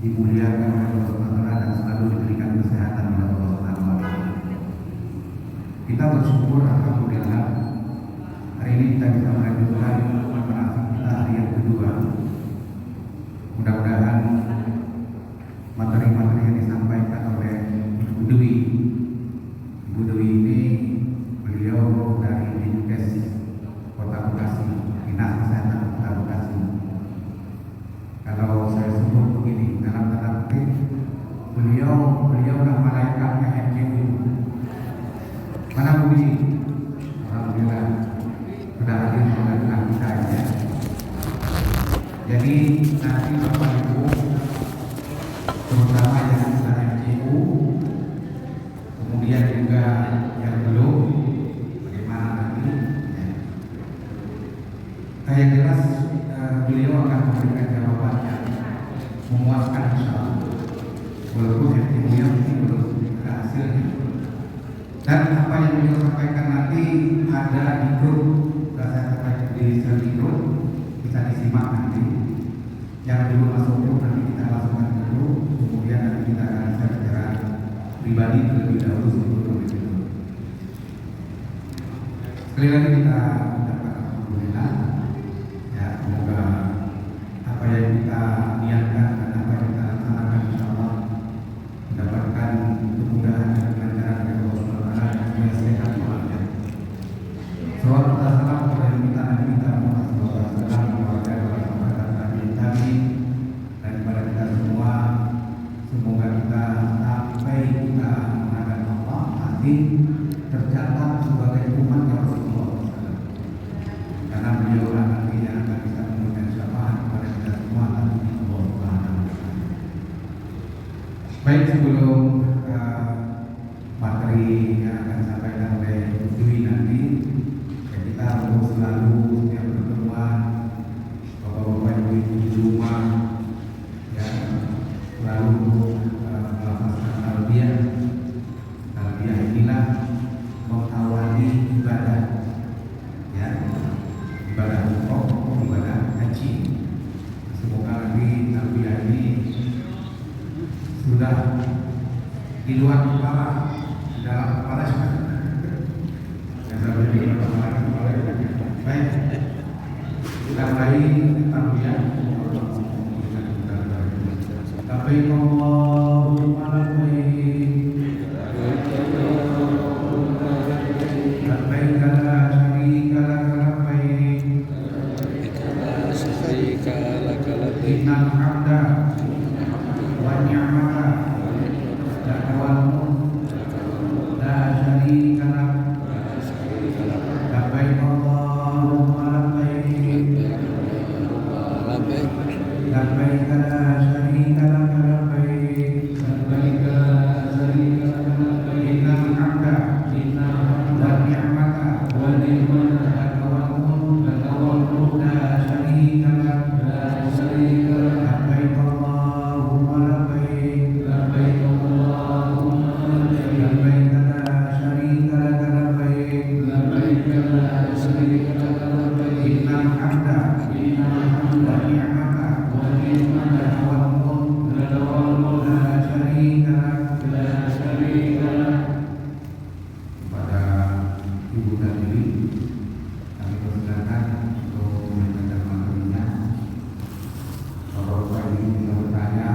dimuliakan oleh Allah Subhanahu wa taala dan selalu diberikan kesehatan oleh Allah Subhanahu wa taala. Kita bersyukur alhamdulillah hari ini kita bisa melanjutkan manasik kita hari yang kedua. Mudah-mudahan materi-materi yang disampaikan oleh Ibu Dwi ini, beliau dari Dinkes Kota Bekasi, Dinas Kesehatan Kota Bekasi. Kalau saya sebut begini dalam tanda kutip, beliau adalah malaikatnya MCU. Mana Bu Dwi? Alhamdulillah sudah hadir di tengah kita ya. Jadi nanti Bapak Ibu, terutama yang sudah MCU, kemudian juga yang belum, bagaimana nanti? Yang jelas beliau akan memberikan jawaban yang memuaskan insyaallah. Walaupun MCU ini belum berhasil. Dan apa yang beliau sampaikan nanti ada di grup, saya sampaikan di grup, bisa disimak nanti. Yang dulu masuk grup nanti kita masukkan ke grup, kemudian nanti kita akan share secara pribadi terlebih dahulu sebelum itu. Sekali lagi kita mengucapkan alhamdulillah. Ya, semoga apa yang kita niatkan dan apa yang kita laksanakan insyaallah mendapatkan kemudahan dan kelancaran dari Allah Subhanahu wa taala dan semoga sehat walafiat. Salawat dan salam kepada kita Nabi kita Muhammad sallallahu alaihi wasallam, keluarga para sahabat tabi'in dan kepada kita semua. Semoga kita sampai kita menghadap Allah nanti tercatat sebagai umat Rasulullah SAW. Karena beliau nanti yang akan bisa memberikan syafaat kepada kita semua nanti di Allah Subhanahu wa taala. Baik, sebelum materi yang akan disampaikan oleh Ibu Dwi nanti, ya kita perlu selalu setiap pertemuan bapak-bapak ibu-ibu di rumah ya selalu melafazkan talbiyah. Talbiyah inilah mengawali ibadah, ya ibadah umroh, ibadah haji. Semoga nanti talbiyah ini sudah di luar kepala, di dalam kepala sudah. Baik, kita mulai talbiyah. Labbaik Allahumma labbaik, labbaik la syarika laka labbaik, innal hamda wan ni'mata laka wal mulk la syarika lak. Labbaik Allahumma labbaik, labbaik la syarika laka labbaik, labbaik la syarika laka labbaik, innal hamda wan ni'mata laka wal mulk la syarika lak. Labbaik Allahumma labbaik, labbaik Allahumma labbaik, labbaik la syarika laka labbaik, labbaik la syarika laka labbaik, innal hamda wan ni'mata laka wal mulk la syarika lak. Kepada Ibu dan Diri kami persilakan untuk membaca materinya. Bapak-bapak ini bisa bertanya,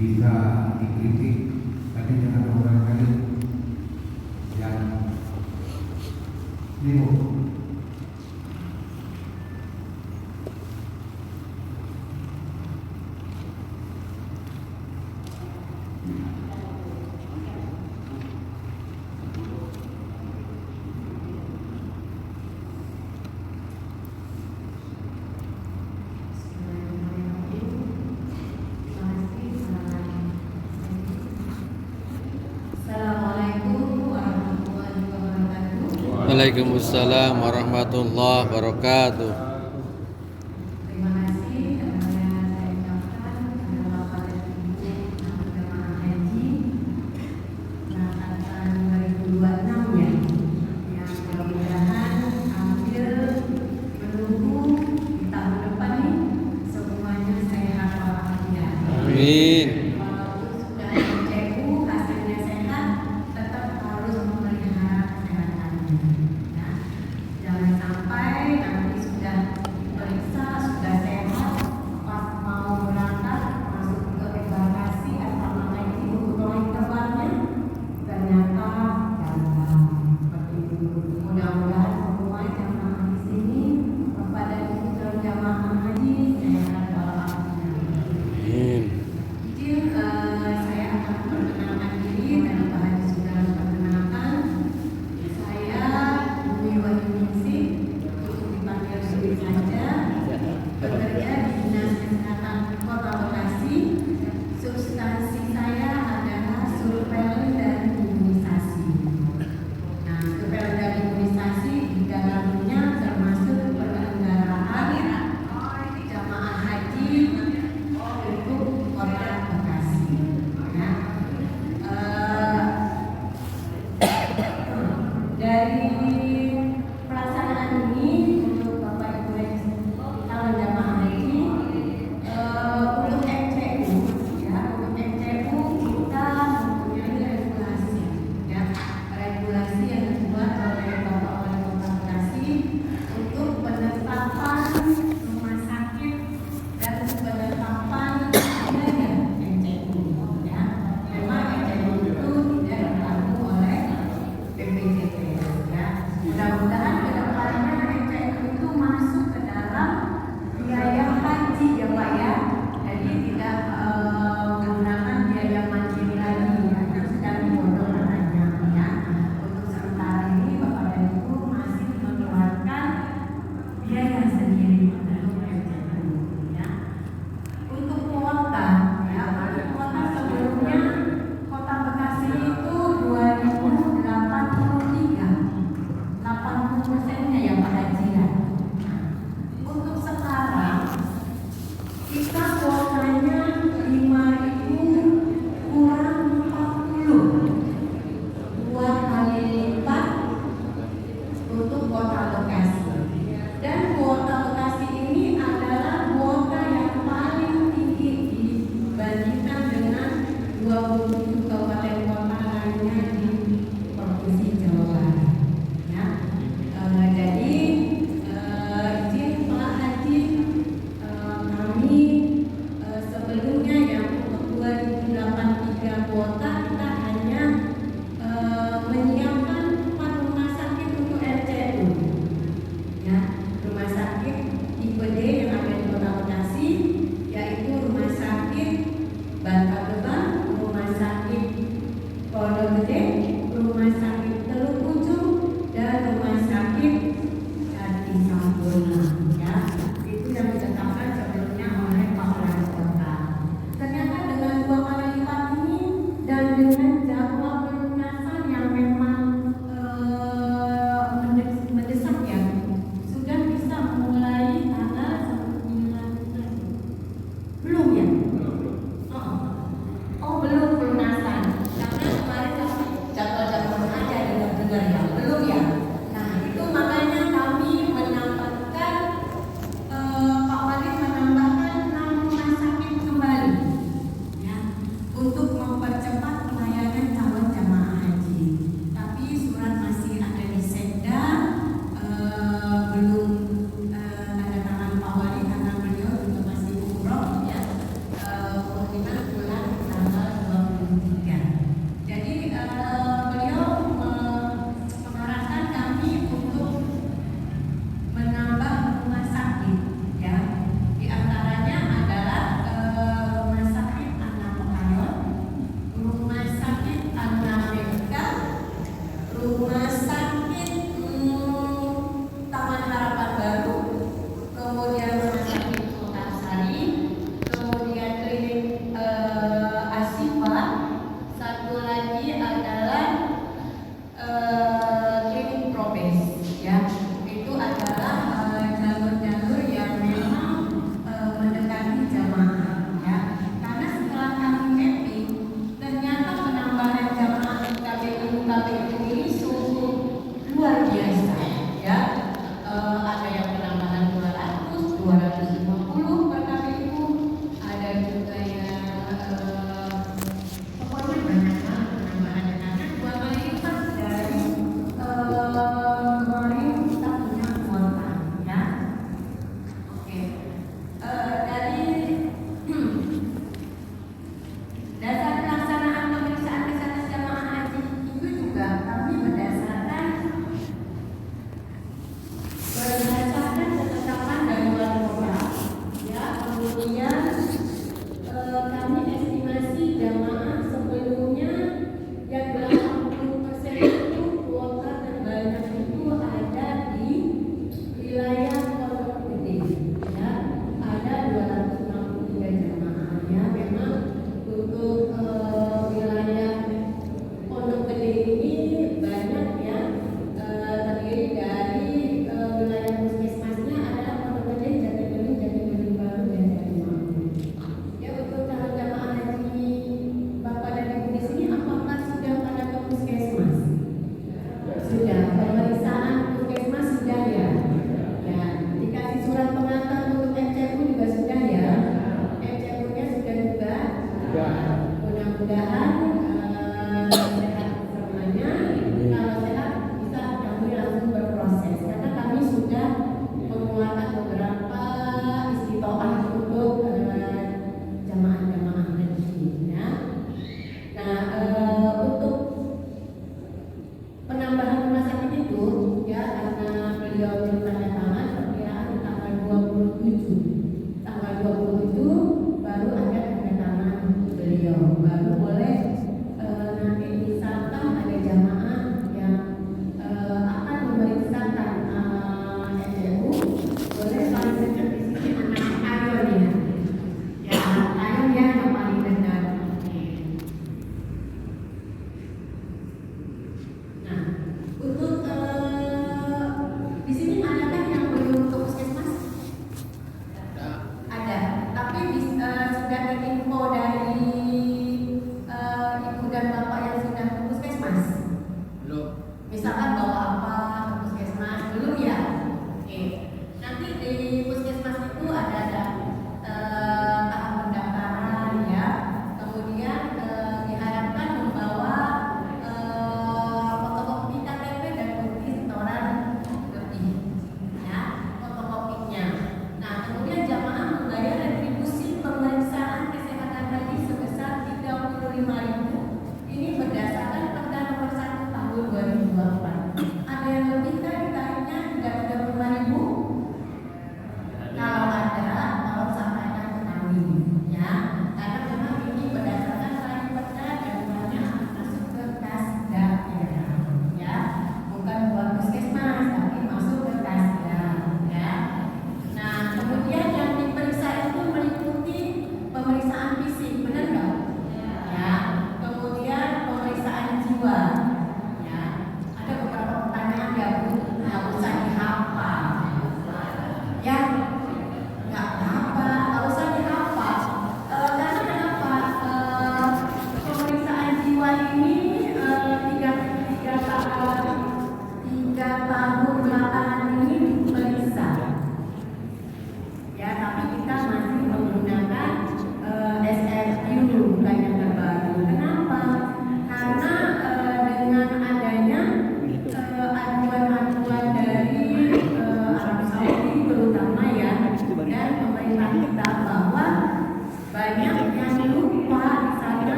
bisa dikritik, tapi jangan barangkali yang ini Bu. Waalaikumsalam warahmatullahi wabarakatuh. Terima kasih kepada saya ucapkan kepada Bapak dan Ibu jemaah haji angkatan 2026 ya, yang mudah-mudahan hampir menunggu di tahun depan nih semuanya sehat walafiat. Amin. Walaupun sudah MCU hasilnya sehat, tetap harus memelihara kesehatannya. Ya. Jangan sampai nanti sudah diperiksa, sudah sehat, pas mau berangkat masuk ke embarkasi asrama haji untuk proyek terbangnya ternyata gagal. Seperti itu. Mudah-mudahan semua jamaah di sini kepada calon jamaah haji sehat walafiat. Amin. Izin saya akan perkenalkan diri dan Pak Haji sudah perkenalkan. Saya Bumi Wahyuningsih, untuk dipanggil Bumi saja, bekerja di Dinas Kesehatan Kota Bekasi. Substansi saya adalah surveillance dan imunisasi. Nah, surveillance dan imunisasi di dalamnya termasuk penyelenggaraan jamaah haji untuk Kota Bekasi. Ya. Dari pelaksanaan ini untuk Bapak Ibu calon jamaah haji, untuk MCU, ya, untuk MCU kita mempunyai regulasi, ya, regulasi yang dibuat oleh Bapak Wali Kota Bekasi untuk penetapan rumah sakit dan penetapan biaya MCU, ya. Memang MCU itu tidak berlaku oleh BPJS, ya. Mudah-mudahan ke depannya MCU itu masuk ke dalam biaya haji, ya Pak, ya. Jadi tidak menggunakan biaya mandiri lagi, ya. Itu sedang digodok namanya, ya. Untuk sementara ini Bapak dan Ibu masih mengeluarkan biaya sendiri untuk MCU, ya. Untuk kuota, ya, untuk kuota sebelumnya Kota Bekasi itu 2083, 80%-nya ya Pak Haji, ya. Untuk sekarang kita kuotanya 5.000 kurang 40, 2 kali lipat untuk Kota Bekasi. Dan kuota Bekasi ini adalah kuota yang paling tinggi dibandingkan dengan 27 kabupaten kota lainnya di Provinsi Jawa Barat. Ya. Jadi izin Pak Haji, kami sebelumnya yang untuk 2083 kuota kita hanya menyiapkan 4 rumah sakit untuk RCU, ya, rumah sakit tipe D yang ada di Kota Bekasi, yaitu Rumah Sakit Bantar Gebang, Rumah Sakit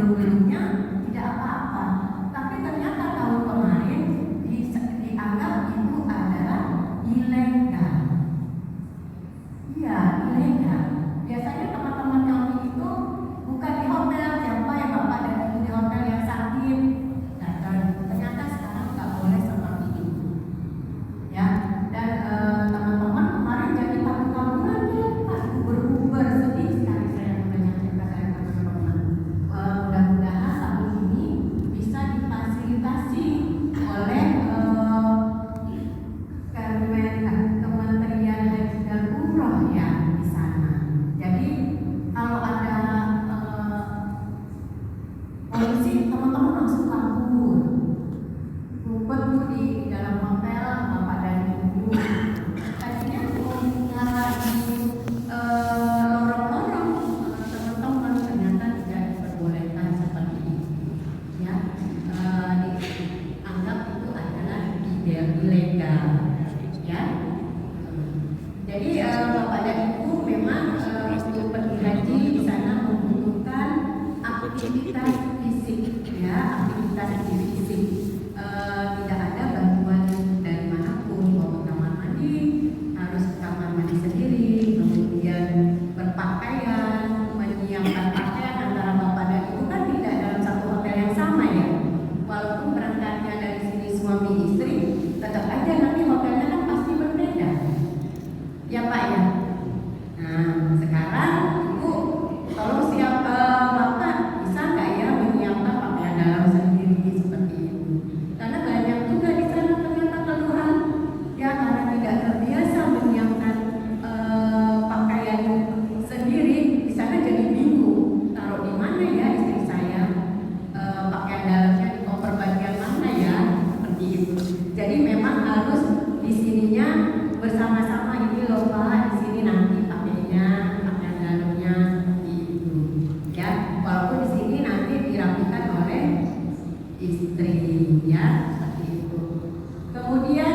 sebelum-sebelumnya tidak apa-apa, tapi ternyata tahun kemarin dianggap itu adalah ilegal. Iya, ilegal. Biasanya teman-teman kami itu bukan di hotel, siapa yang bapak dan ibu di hotel yang sakit datang. Ternyata sekarang nggak boleh seperti itu. Ya, dan teman-teman kemarin jadi kabur-kaburan ya, Pak, uber-uber, sedih sekali saya mendengar cerita dari teman-teman. Mudah-mudahan tahun ini bisa difasilitasi oleh Kementerian Haji dan Umroh ya di sana. Jadi kalau ada polisi, teman-teman langsung kabur. Ngumpet tuh di dalam hotel bapak dan ibu. Tadinya ngalahin lorong-lorong teman-teman, ternyata tidak diperbolehkan seperti itu. Ya, dianggap itu adalah ilegal. Ya, jadi bapak dan ibu memang untuk pergi haji di sana membutuhkan aktivitas fisik, ya, aktivitas fisik. Tidak ada bantuan dari manapun, mau ke kamar mandi harus ke kamar mandi sendiri, kemudian berpakaian, menyiapkan pakaian antara bapak dan ibu kan tidak dalam satu hotel yang sama ya. Walaupun berangkatnya dari sini suami istri, tetap aja nanti hotelnya kan pasti berbeda. Ya Pak ya. Nah sekarang ibu tolong siapa bapak bisa nggak ya menyiapkan pakaian dalam sendiri seperti itu? Karena banyak juga di sana ternyata keluhan ya karena tidak terbiasa menyiapkan pakaian sendiri di sana jadi bingung taruh di mana ya istri saya, pakaian dalamnya di koper bagian mana ya, seperti itu. Jadi memang harus di sininya bersama-sama, ini loh Pak, di sini nanti pakainya, pakaian dalamnya seperti itu. Ya, walaupun di sini nanti dirapikan oleh istri, ya, seperti itu. Kemudian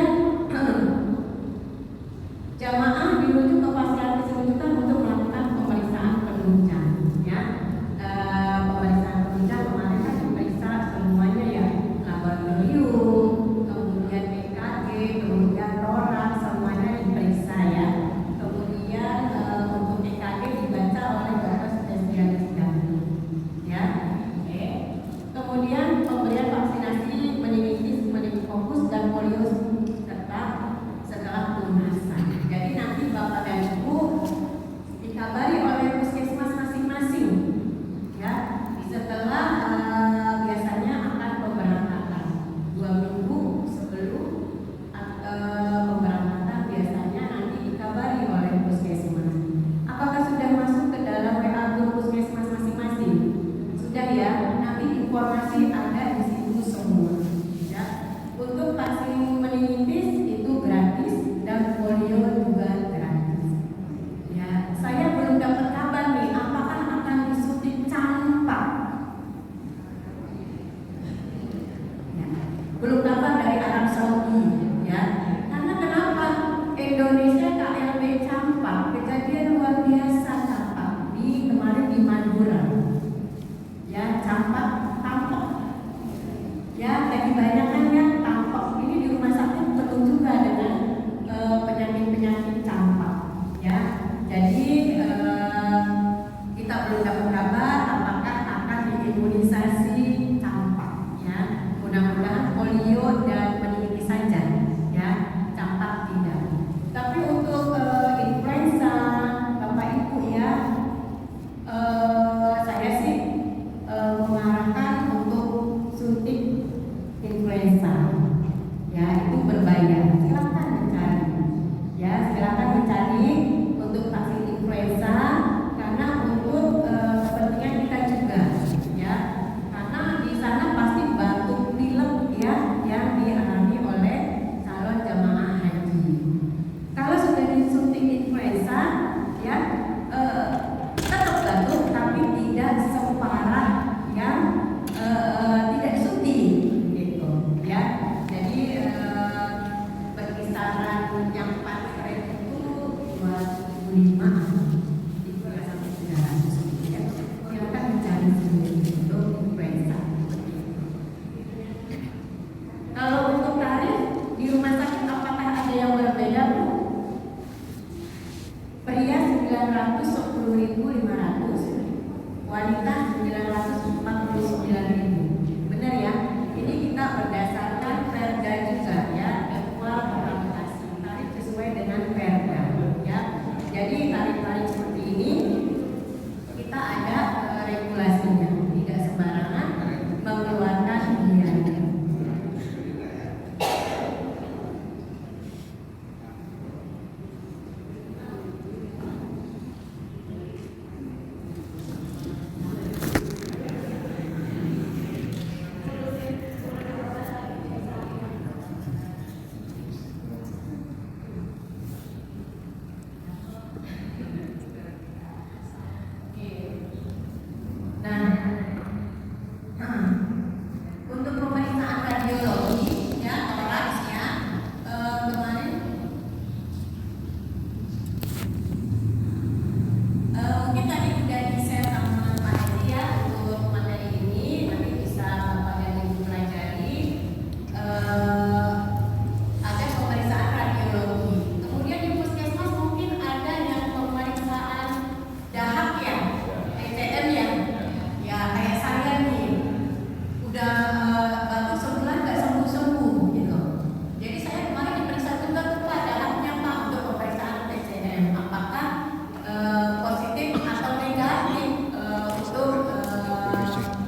jamaah dirujuk ke fasilitas rujukan untuk melakukan pemeriksaan penunjang, ya. Pemeriksaan penunjang kemarin kan diperiksa semuanya ya, laboratorium, kemudian EKG, kemudian toraks, semuanya diperiksa ya. Kemudian untuk EKG dibaca oleh dokter spesialis jantung, ya. Oke. Kemudian pemberian vaksinasi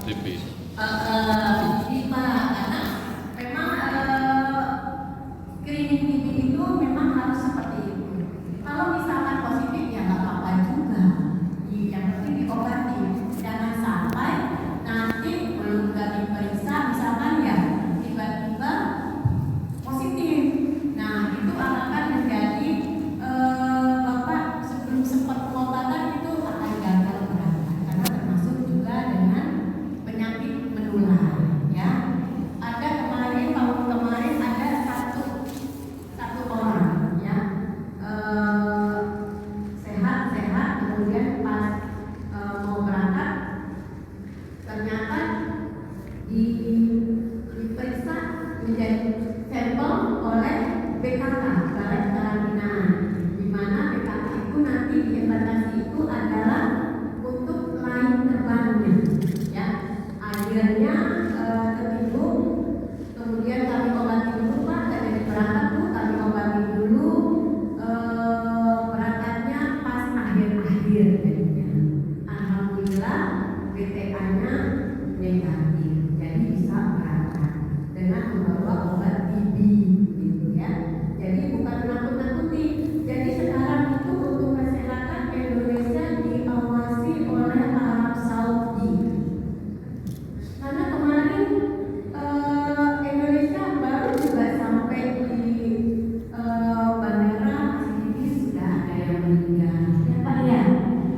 TV. Di Pak, karena memang screening TB itu memang harus seperti itu. Kalau misalkan positif ya nggak apa-apa juga. Yang penting diobati. Jangan sampai nanti belum diperiksa misalkan ya tiba-tiba positif. Nah itu akan menjadi Bapak sebelum sempat pengobatan itu akan gagal berat karena termasuk juga dengan penyakit menular ya. Ada kemarin tahun kemarin ada satu orang ya sehat kemudian pas mau berangkat ternyata diperiksa menjadi sampel oleh BKK Balai Karantinaan, di mana BKK itu nanti di embarkasi itu adalah untuk lain terbangnya ya. Akhirnya tertimbun, kemudian kami obati dulu Pak, dari berangkat tuh kami obati dulu, berangkatnya pas akhir-akhir jadinya. Alhamdulillah BTA-nya negatif, jadi bisa berangkat dengan membawa obat TB gitu ya. Jadi bukan nakut-nakuti. Jadi sekarang itu untuk kesehatan Indonesia diawasi oleh Arab Saudi. Karena kemarin Indonesia baru juga sampai di bandara Sydney sudah ada yang meninggal ya Pak ya.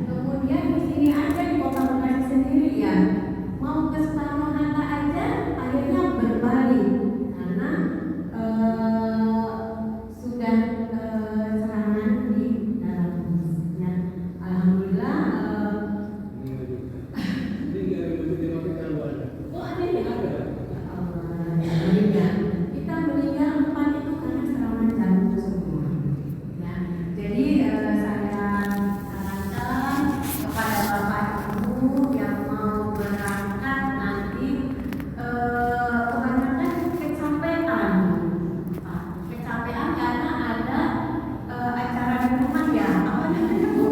Kemudian di sini aja di Kota Bekasi sendiri ya, mau ke Soekarno Hatta aja akhirnya berbalik karena sudah serangan di dalam busnya. Alhamdulillah oh ada ya? Meninggal. Kita meninggal 4 itu karena serangan jantung semua. Ya. Jadi saya sarankan kepada Bapak Ibu yang mau berangkat nanti kebanyakan kecapean. Kecapean karena ada acara di rumah ya. Apa namanya Bu?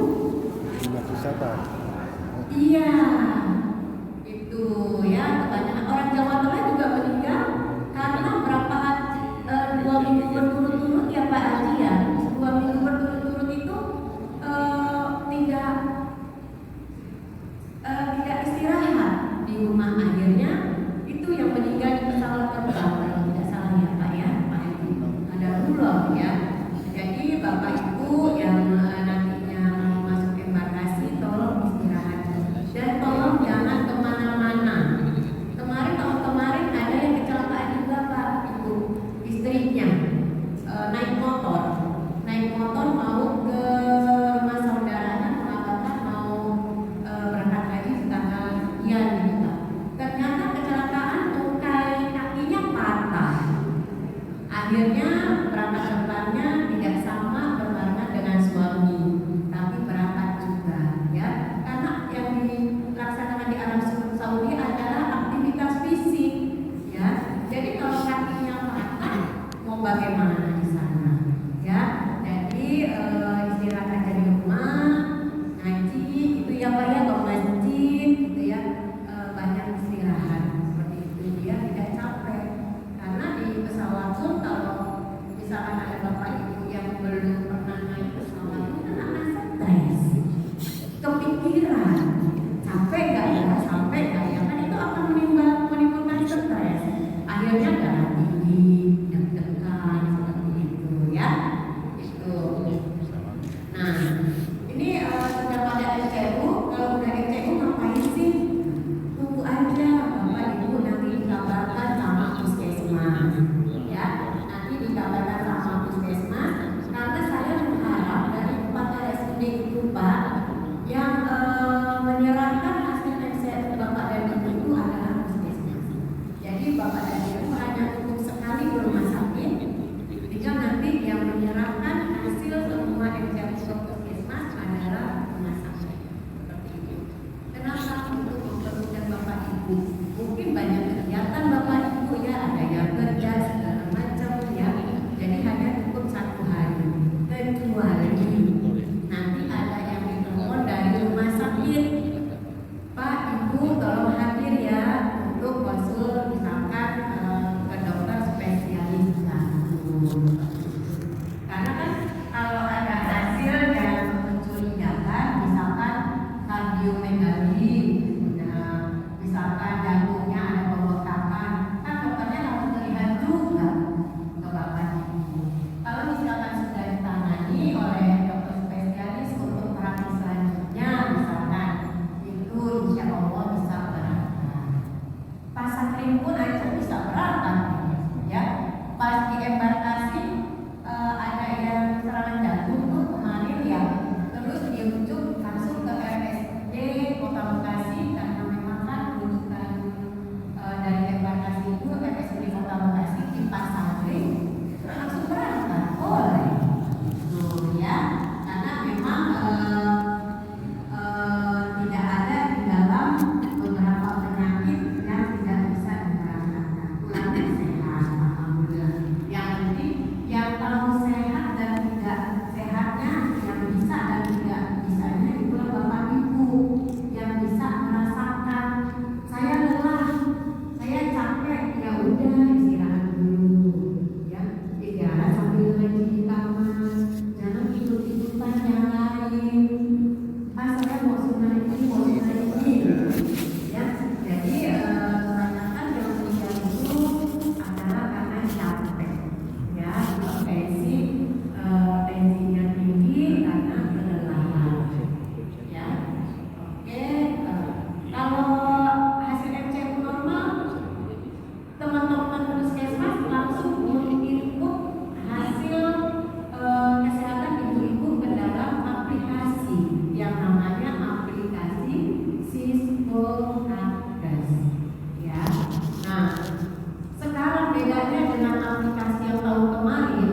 Iya, itu ya kebanyakan orang Jawa Tengah juga meninggal karena berapa 2 minggu berturut-turut ya Pak Haji ya, 2 minggu berturut-turut itu tidak istirahat di rumah, akhirnya itu yang meninggal di pesawat terbang kalau tidak salah ya Pak ya, Pak Haji ada ulang ya. Jadi Bapak Ibu yang nantinya mau masuk embarkasi tolong istirahat dan tolong jangan kemana-mana. Tahun kemarin ada yang kecelakaan juga Pak Ibu, istrinya naik motor mau ke rumah saudaranya mengatakan mau berangkat haji di tanggal sekian gitu Pak. Ternyata kecelakaan tungkai kakinya patah. Akhirnya berangkat terbangnya tidak sama berbarengan dengan suami, tapi berangkat juga ya. Karena yang dilaksanakan di Arab Saudi adalah aktivitas fisik ya. Jadi kalau kakinya patah mau bagaimana di sana ya. Jadi istirahat aja di rumah, ngaji itu ya Pak ya, ke masjid gitu ya. Banyak istirahat seperti itu dia tidak capek. Karena di pesawat pun kalau misalkan ada Bapak Ibu yang belum pernah naik pesawat itu kan akan stres, kepikiran capek nggak ya, sampai nggak ya, kan itu akan menimbulkan stres. Akhirnya darah tinggi, deg-degan seperti itu ya. Itu. Nah, ini sudah pada RCU. Kalau udah RCU ngapain sih? Tunggu aja Bapak Ibu nanti dikabarkan sama puskesmas ya. Nanti dikabarkan sama puskesmas karena saya berharap dari 4 RSUD itu Pak yang menyerahkan hasil MCR Bapak dan Ibu itu adalah puskesmas. Jadi Bapak dan Ibu hanya cukup sekali ke rumah sakit, jika nanti yang menyerahkan hasil semua MCR ke puskesmas adalah rumah sakit. Seperti itu. Kenapa untuk memperlukan Bapak Ibu? Mungkin banyak kegiatan Bapak Ibu ya, ada yang kerja segala macam ya. Jadi hanya cukup 1 hari. Kecuali nanti ada yang ditelepon dari rumah sakit, Pak Ibu tolong hadir ya ini pun Aisyah bisa berangkat, ya. Pas di embarkasi ada yang serangan jantung tuh kemarin ya, terus dirujuk langsung ke RSUD Kota Bekasi karena memang kan rujukan dari embarkasi itu RSUD Kota Bekasi di Pasangri langsung berangkat boleh, tuh ya, karena memang tidak ada di dalam beberapa penyakit yang tidak bisa diberangkatkan. Pulangnya sehat, alhamdulillah. Yang penting yang tahu sehat dan tidak sehatnya, yang bisa dan tidak bisanya itulah Bapak Ibu yang bisa merasakan saya lelah, saya capek, ya udah istirahat dulu, ya istirahat sambil lagi di kamar, jangan ikut-ikutan yang lain. Saya mau sunah ini, ya. Jadi kebanyakan yang meninggal itu adalah karena capek, ya, tensinya tinggi karena kelelahan, ya. Oke, kalau hasil MCU normal, teman-teman puskesmas langsung menginput hasil kesehatan ibu-ibu ke dalam aplikasi yang namanya aplikasi Sisbonakes, ya. Nah, sekarang bedanya dengan aplikasi yang tahun kemarin,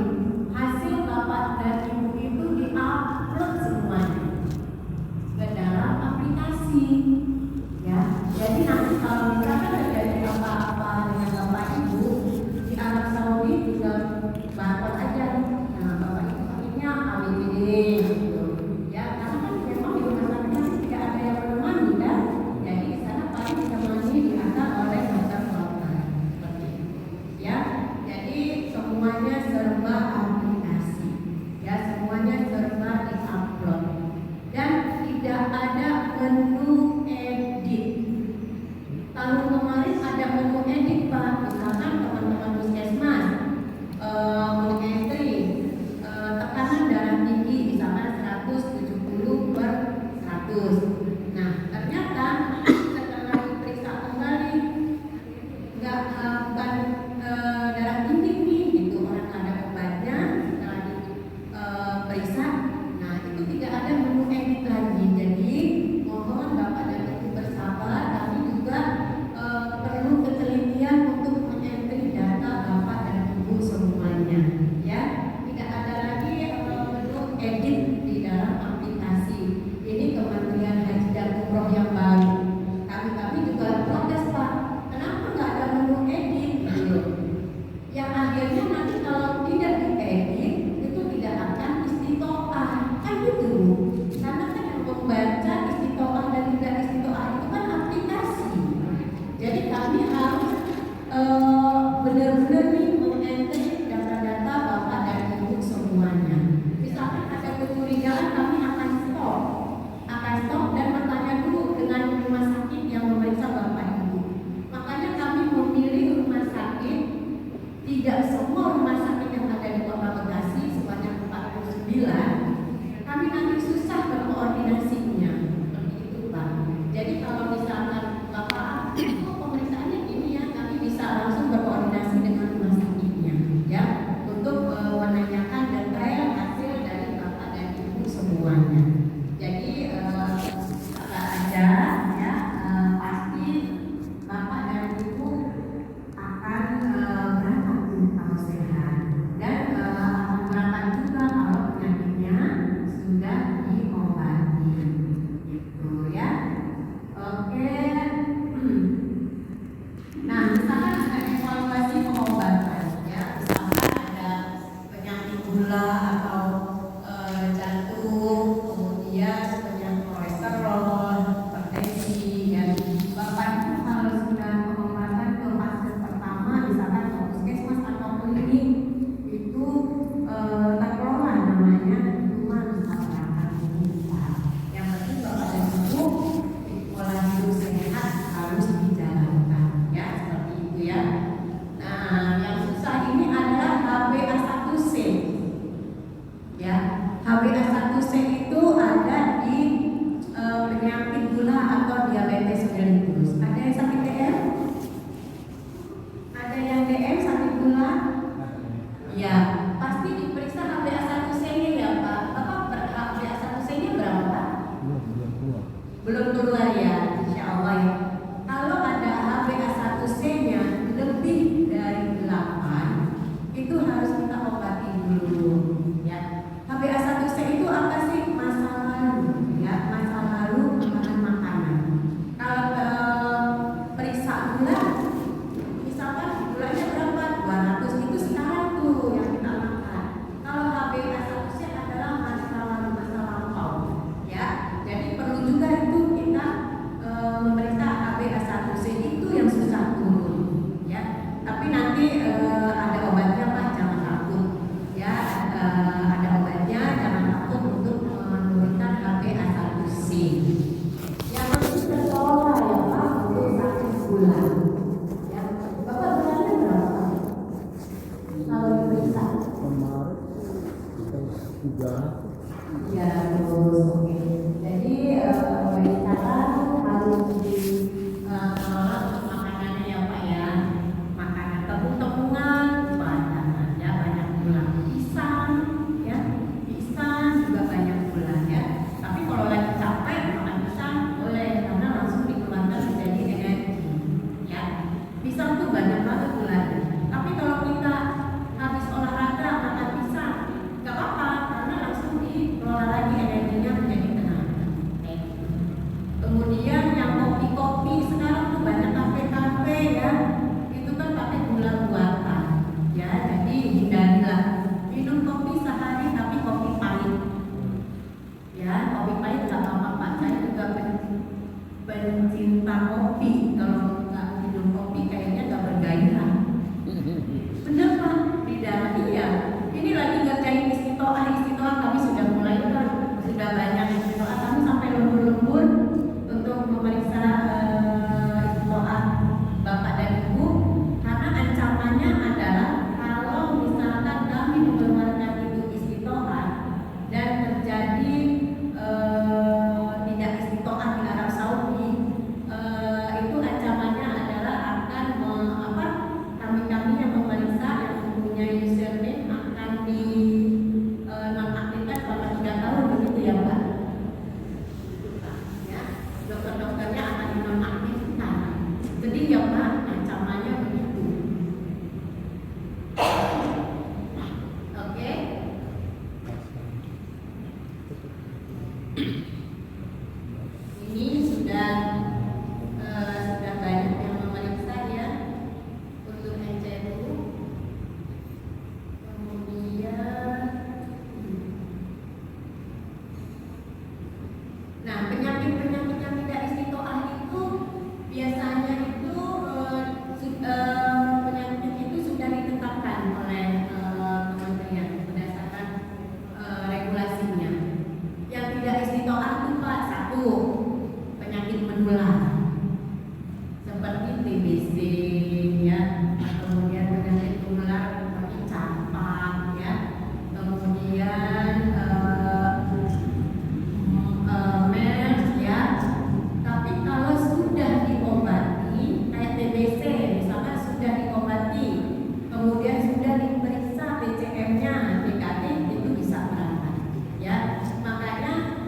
hasil bapak dan ibu itu diupload semuanya ke dalam aplikasi, ya. Jadi nanti kalau misalkan terjadi apa-apa dengan bapak ibu di Arab Saudi, tinggal barcode aja. Nah, bapak ibu pakainya ABCD gitu, ya. Karena kan memang di rumah sakit kan tidak ada yang menemani kan, jadi di sana paling ditemani diantar oleh dokter, seperti itu, ya. Jadi semuanya serba aplikasi, ya, semuanya serba diupload dan tidak ada menu edit. Tahun kemarin ada menu edit Pak, misalkan teman-teman puskesmas mengentry tekanan darah tinggi misalkan 170/100. Nah, ternyata setelah diperiksa kembali bukan darah tinggi nih, itu orang ada obatnya, setelah diperiksa, nah itu tidak ada menu edit lagi. Jadi mohon Bapak dan Ibu bersabar, kami juga perlu ketelitian untuk mengentry data Bapak dan Ibu semuanya, ya. Tidak ada lagi menu edit di dalam aplikasi. Ini Kementerian Haji dan Umroh yang baru. Kami juga protes Pak, kenapa nggak ada menu edit gitu? Yang akhirnya nanti kalau tidak diedit itu tidak akan istitoah, kan gitu. Karena kan yang membaca istitoah dan tidak istitoah itu kan aplikasi. Jadi kami harus benar-benar nih mengentry data-data Bapak dan Ibu semuanya. Misalkan ada kecurigaan, kami akan stop dan bertanya dulu dengan rumah sakit yang memeriksa Bapak Ibu. Makanya kami memilih rumah sakit, tidak semua rumah sakit yang ada di Kota Bekasi sebanyak 49. Kami nanti susah berkoordinasinya, seperti itu Pak. Jadi kalau misalkan Bapak itu pemeriksaannya ini ya, kami bisa langsung berkoordinasi dengan bulan. Ya, Bapak bulannya berapa? Kalau diperiksa? Kemarin tiga. Ya, terus oke. Jadi mulai sekarang harus makanannya ya Pak ya. Makanan tepung-tepungan banyak ya, banyak gula. Pisang ya, pisang juga banyak gula ya. Tapi kalau lagi capek makan pisang boleh karena langsung dikeluarkan menjadi energi ya. Pisang tuh banyak banget gulanya. Tapi kalau kita habis olahraga makan pisang nggak apa-apa karena langsung dikelola lagi energinya menjadi tenaga. Kemudian yang kopi-kopi sekarang tuh banyak kafe-kafe ya, itu kan pakai gula buatan ya, jadi hindarilah minum kopi sehari tapi kopi pahit ya. Kopi pahit nggak apa-apa Pak, saya juga pencinta kopi. Kalau nggak minum kopi kayaknya nggak bergairah. Bener Pak, di dalam iya. Ini lagi ngerjain istiqoah kami sudah mulai kan, sudah banyak istiqoah kami sampai lembur-lembur untuk memeriksa istiqoah Bapak dan Ibu, karena ancamannya adalah kalau misalkan kami mengeluarkan itu istiqoah dan terjadi tidak istiqoah di Arab Saudi, itu ancamannya adalah akan kami yang memeriksa yang mempunyai username akan di nonaktifkan selama 3 tahun begitu ya Pak. Ya, dokter-dokternya akan dinonaktifkan. Jadi ya Pak, ancamannya begitu. Oke. Ini sudah banyak yang memeriksa ya untuk NCU. Kemudian, nah penyakit-penyakit yang tidak istiqoah itu biasanya itu penyakit itu sudah ditetapkan oleh kementerian berdasarkan regulasinya. Yang tidak istiqoah itu Pak, 1 penyakit menular seperti TBC ya, kemudian penyakit menular seperti campak ya, kemudian MERS ya. Tapi kalau sudah diobati kayak TBC misalkan sudah diobati, kemudian sudah diperiksa BCM-nya negatif, itu bisa berangkat ya. Makanya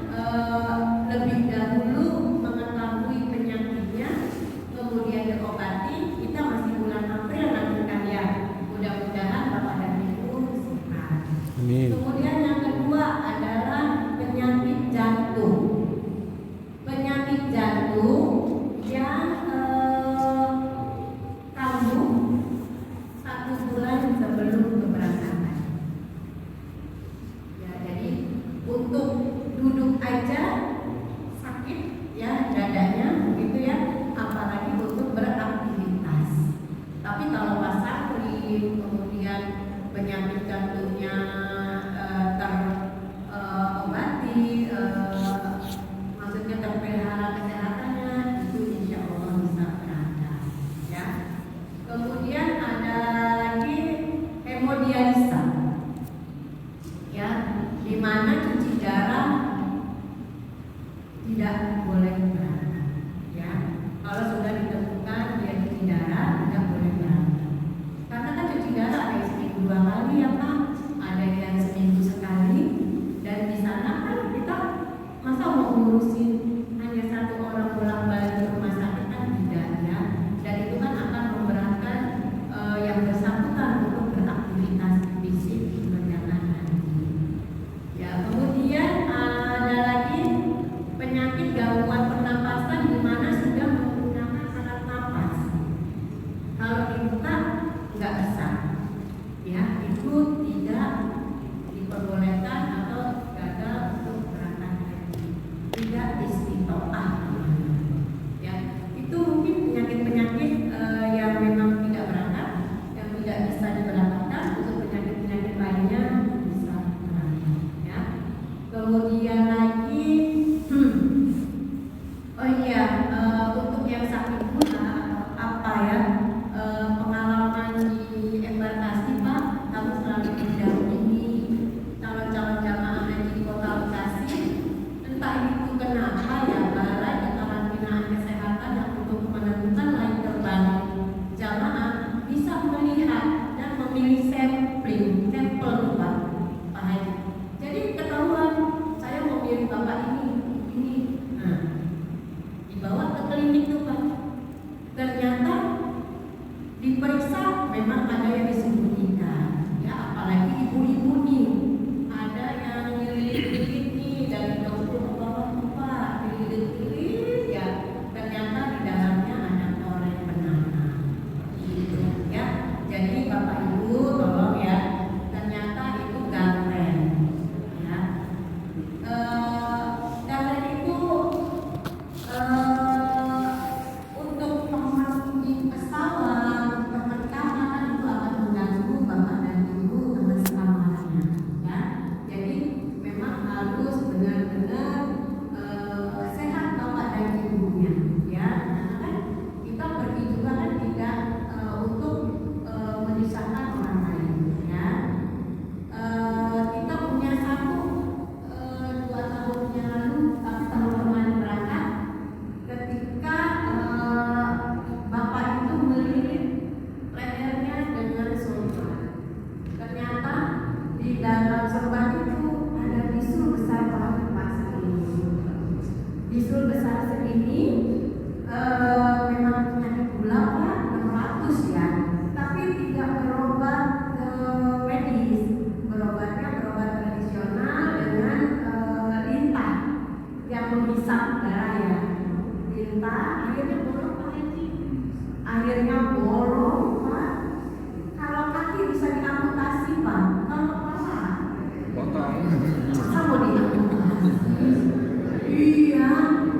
lebih dahulu mengetahui penyakitnya kemudian diobati. Kita masih bulan April nanti kan ya, mudah-mudahan Bapak dan Ibu sehat. Amin. Kemudian yang kedua adalah penyakit jantung. Penyakit jantung yang kambuh 1 bulan sebelum keberangkatan. Ya, jadi untuk duduk aja sakit ya dadanya begitu ya, apalagi untuk beraktivitas. Tapi kalau pas sakit kemudian penyakit jantungnya terobati, maksudnya terpelihara kesehatannya, itu insya Allah bisa berangkat ya. Kemudian ada lagi hemodialisa ya, di mana cuci darah tidak boleh berangkat ya. Kalau sudah ditentukan dia cuci darah tidak boleh berangkat, karena kan cuci darah ada yang seminggu 2 kali ya Pak, ada yang diperiksa memang ada yang disembunyikan, ya apalagi ibu-ibu nih, ada yang ngelilit-ngelilit nih dari dokter Pak ngelilit-ngelilit ya, ternyata di dalamnya ada korek penanam, gitu ya. Jadi Bapak Ibu tolong ya, ternyata itu gangren, ya. Gangren itu untuk teman di pesawat, perkaman itu akan mengganggu Bapak dan Ibu keselamatannya, ya. Jadi memang harus benar-benar sehat Bapak dan Ibunya, ya. Karena kan kita pergi juga kan tidak untuk menyusahkan orang lain, ya. Kita punya satu 2 tahun yang lalu pas teman-teman berangkat, ketika Bapak itu melilit lehernya dengan sorban. Ternyata di dalam sorban itu ada bisul besar banget Pak segini. Bisul besar segini memang penyakit gula Pak 600 ya, tapi tidak berobat medis, berobatnya berobat tradisional dengan lintah yang menghisap darah ya. Lintah akhirnya bolong Pak Haji, akhirnya bolong Pak. Kalau kaki bisa diamputasi Pak, kalau kepala masa mau diamputasi? Iya,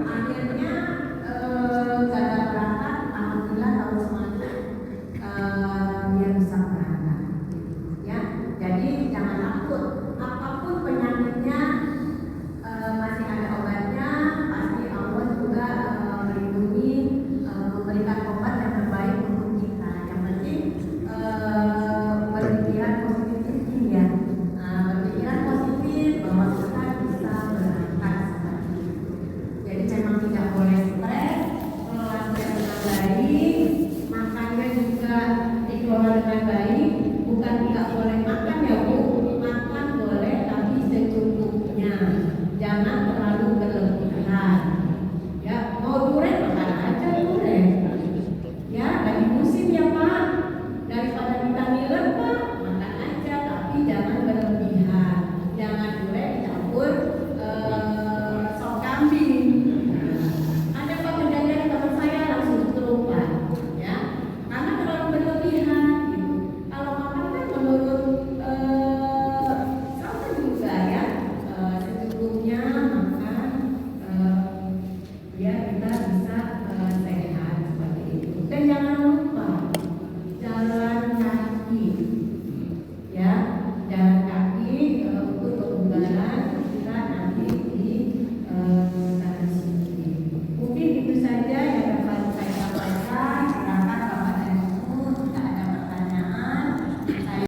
akhirnya gagal berangkat. Alhamdulillah tahun selanjutnya dia bisa berangkat, ya. Jadi jangan takut, apapun penyakitnya masih ada obatnya, pasti Allah juga melindungi, memberikan obat yang terbaik untuk kita. Yang penting berpikiran positif thinking ya, berpikiran positif bahwa kita bisa berangkat seperti itu. Jadi memang tidak boleh stres, keluar dengan baik.